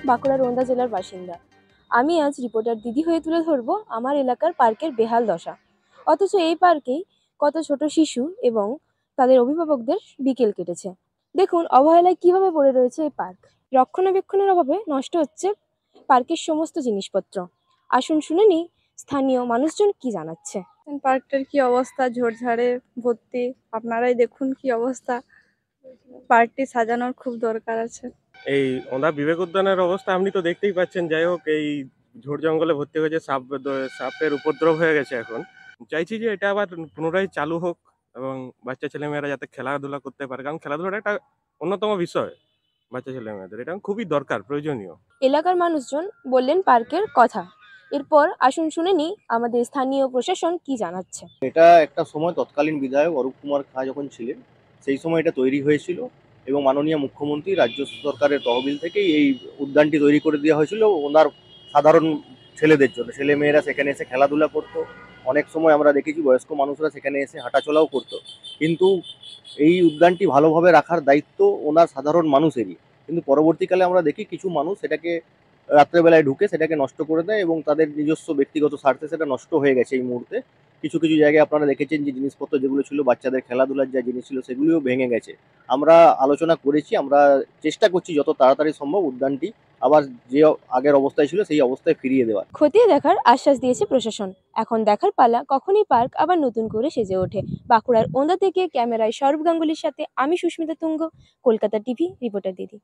বাঁকুড়ার ওন্দা জেলার বাসিন্দা। আমি আজ রিপোর্টার দিদি হয়ে তুলে ধরবো আমার এলাকার পার্কের বেহাল দশা। অথচ এই পার্কেই কত ছোট শিশু এবং তাদের অভিভাবকদের বিকেল কেটেছে। দেখুন অবহেলায় কিভাবে পড়ে রয়েছে এই পার্ক। রক্ষণাবেক্ষণের অভাবে নষ্ট হচ্ছে পার্কের সমস্ত জিনিসপত্র। আসুন শুনে নিই স্থানীয় মানুষজন কি জানাচ্ছে। পার্কটার কি অবস্থা, ঝোড়ঝাড়ে ভর্তি। আপনারাই দেখুন কি অবস্থা। পার্কটি সাজানোর খুব দরকার আছে। এই ওনার বিবেক উদ্যানের অবস্থা আপনি তো দেখতেই পাচ্ছেন। যাই হোক, এই ঝোড় জঙ্গলে ভর্তি হয়েছে, সাপের উপদ্রব হয়ে গেছে। এখন চাইছি যে এটা আবার পুনরায় চালু হোক এবং বাচ্চা ছেলেমেয়েরা যাতে খেলাধুলা করতে পারে, কারণ খেলাধুলাটা একটা অন্যতম বিষয় বাচ্চা ছেলেমেয়েদের। এটা খুবই দরকার, প্রয়োজনীয়। এলাকার মানুষজন বললেন পার্কের কথা। এরপর আসুন শুনে নিই আমাদের স্থানীয় প্রশাসন কি জানাচ্ছে। এটা একটা সময় তৎকালীন বিধায়ক অরূপ কুমার খাঁ যখন ছিলেন সেই সময় এটা তৈরি হয়েছিল এবং মাননীয় মুখ্যমন্ত্রী রাজ্য সরকারের তহবিল থেকে এই উদ্যানটি তৈরি করে দেওয়া হয়েছিল ওনার সাধারণ ছেলেদের জন্য। ছেলে মেয়েরা সেখানে এসে খেলাধুলা করতো। অনেক সময় আমরা দেখেছি বয়স্ক মানুষরা সেখানে এসে হাঁটাচলাও করতো। কিন্তু এই উদ্যানটি ভালোভাবে রাখার দায়িত্ব ওনার সাধারণ মানুষেরই। কিন্তু পরবর্তীকালে আমরা দেখি কিছু মানুষ সেটাকে রাত্রেবেলায় ঢুকে সেটাকে নষ্ট করে দেয় এবং তাদের নিজস্ব ব্যক্তিগত স্বার্থে সেটা নষ্ট হয়ে গেছে এই মুহূর্তে। কিছু কিছু জায়গায় আপনারা দেখেছেন যে জিনিসপত্র যেগুলো ছিল, বাচ্চাদের খেলাধুলার যা জিনিস ছিল, সেগুলিও ভেঙে গেছে। আমরা আলোচনা করেছি, আমরা চেষ্টা করছি যত তাড়াতাড়ি সম্ভব উদ্যানটি আবার যে আগের অবস্থায় ছিল সেই অবস্থায় ফিরিয়ে দেওয়ার। খতিয়ে দেখার আশ্বাস দিয়েছে প্রশাসন। এখন দেখার পালা কখনই পার্ক আবার নতুন করে সেজে ওঠে। বাঁকুড়ার ওন্দা থেকে ক্যামেরায় সৌরভ গাঙ্গুলির সাথে আমি সুস্মিতা তুঙ্গ, কলকাতা টিভি, রিপোর্টার দিদি।